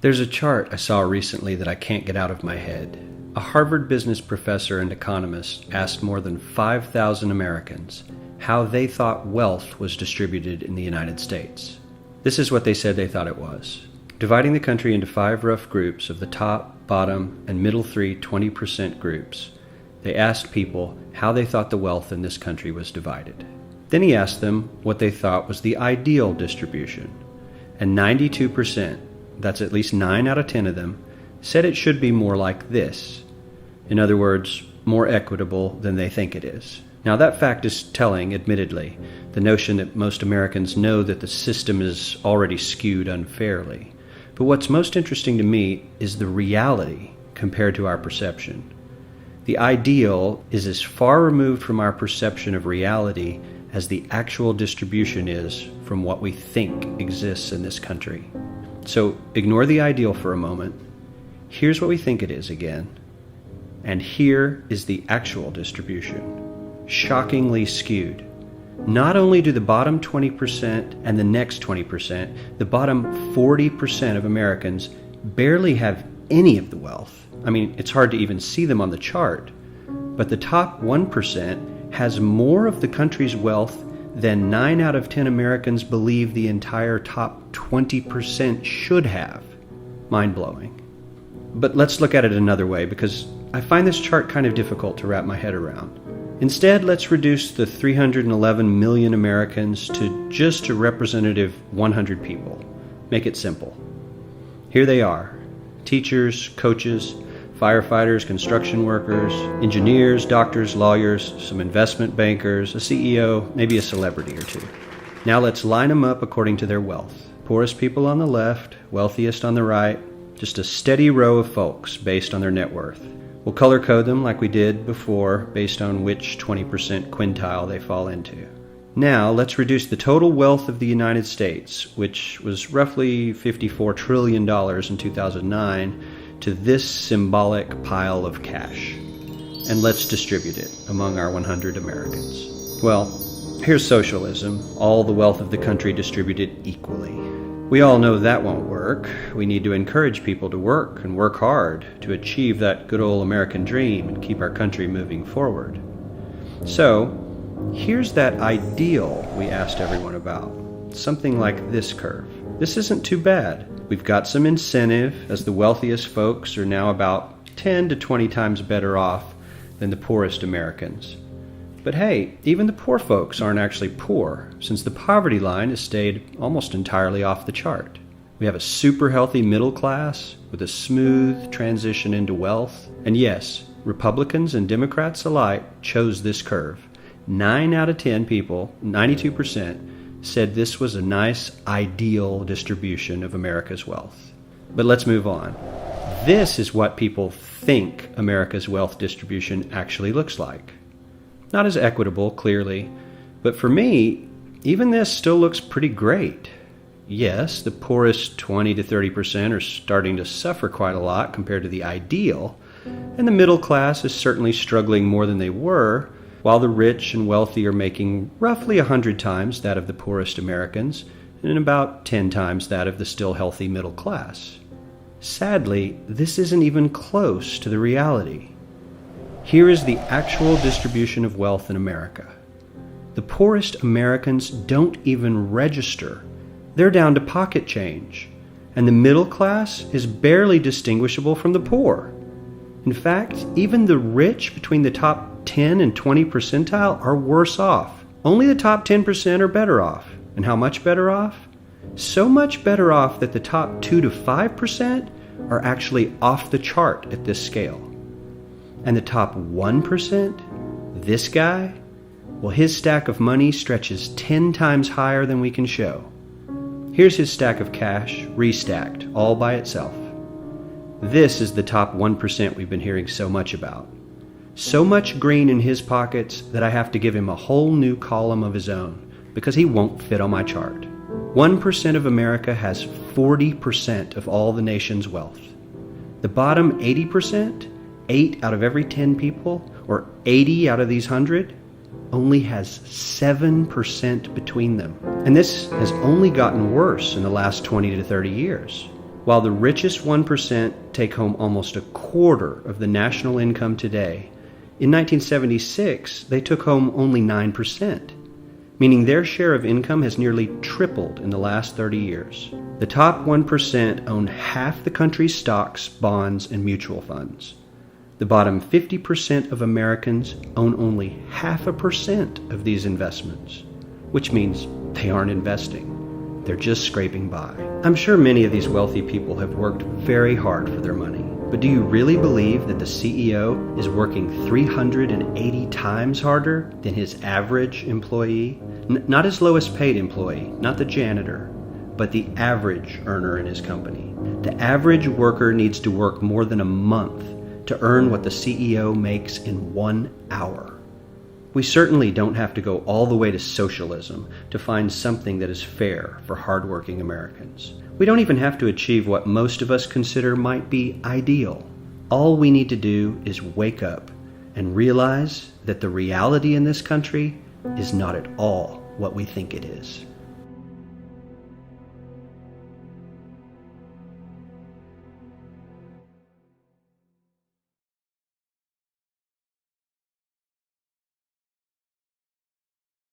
There's a chart I saw recently that I can't get out of my head. A Harvard business professor and economist asked more than 5,000 Americans how they thought wealth was distributed in the United States. This is what they said they thought it was. Dividing the country into 5 rough groups of the top, bottom, and middle 3 20% groups, they asked people how they thought the wealth in this country was divided. Then he asked them what they thought was the ideal distribution. And 92%, that's at least 9 out of 10 of them, said it should be more like this. In other words, more equitable than they think it is. Now that fact is telling, admittedly, the notion that most Americans know that the system is already skewed unfairly. But what's most interesting to me is the reality compared to our perception. The ideal is as far removed from our perception of reality as the actual distribution is from what we think exists in this country. So ignore the ideal for a moment. Here's what we think it is again. And here is the actual distribution. Shockingly skewed. Not only do the bottom 20% and the next 20%, the bottom 40% of Americans barely have any of the wealth. I mean, it's hard to even see them on the chart. But the top 1% has more of the country's wealth than 9 out of 10 Americans believe the entire top 20% should have. Mind-blowing. But let's look at it another way, because I find this chart kind of difficult to wrap my head around. Instead, let's reduce the 311 million Americans to just a representative 100 people. Make it simple. Here they are: teachers, coaches, firefighters, construction workers, engineers, doctors, lawyers, some investment bankers, a CEO, maybe a celebrity or two. Now let's line them up according to their wealth. Poorest people on the left, wealthiest on the right, just a steady row of folks based on their net worth. We'll color code them like we did before based on which 20% quintile they fall into. Now let's reduce the total wealth of the United States, which was roughly $54 trillion in 2009, to this symbolic pile of cash. And let's distribute it among our 100 Americans. Well, here's socialism, all the wealth of the country distributed equally. We all know that won't work. We need to encourage people to work and work hard to achieve that good old American dream and keep our country moving forward. So, here's that ideal we asked everyone about. Something like this curve. This isn't too bad. We've got some incentive, as the wealthiest folks are now about 10 to 20 times better off than the poorest Americans. But hey, even the poor folks aren't actually poor, since the poverty line has stayed almost entirely off the chart. We have a super healthy middle class with a smooth transition into wealth. And yes, Republicans and Democrats alike chose this curve. 9 out of 10 people, 92%, said this was a nice, ideal distribution of America's wealth. But let's move on. This is what people think America's wealth distribution actually looks like. Not as equitable, clearly, but for me, even this still looks pretty great. Yes, the poorest 20 to 30% are starting to suffer quite a lot compared to the ideal, and the middle class is certainly struggling more than they were, while the rich and wealthy are making roughly 100 times that of the poorest Americans, and about 10 times that of the still healthy middle class. Sadly, this isn't even close to the reality. Here is the actual distribution of wealth in America. The poorest Americans don't even register. They're down to pocket change, and the middle class is barely distinguishable from the poor. In fact, even the rich between the top 10 and 20 percentile are worse off. Only the top 10% are better off. And how much better off? So much better off that the top 2 to 5% are actually off the chart at this scale. And the top 1%, this guy, well, his stack of money stretches 10 times higher than we can show. Here's his stack of cash, restacked, all by itself. This is the top 1% we've been hearing so much about. So much green in his pockets that I have to give him a whole new column of his own, because he won't fit on my chart. 1% of America has 40% of all the nation's wealth. The bottom 80%, 8 out of every 10 people, or 80 out of these 100, only has 7% between them. And this has only gotten worse in the last 20 to 30 years. While the richest 1% take home almost a quarter of the national income today, in 1976 they took home only 9%, meaning their share of income has nearly tripled in the last 30 years. The top 1% own half the country's stocks, bonds, and mutual funds. The bottom 50% of Americans own only 0.5% of these investments, which means they aren't investing. They're just scraping by. I'm sure many of these wealthy people have worked very hard for their money. But do you really believe that the CEO is working 380 times harder than his average employee? Not his lowest paid employee, not the janitor, but the average earner in his company. The average worker needs to work more than a month to earn what the CEO makes in 1 hour. We certainly don't have to go all the way to socialism to find something that is fair for hardworking Americans. We don't even have to achieve what most of us consider might be ideal. All we need to do is wake up and realize that the reality in this country is not at all what we think it is.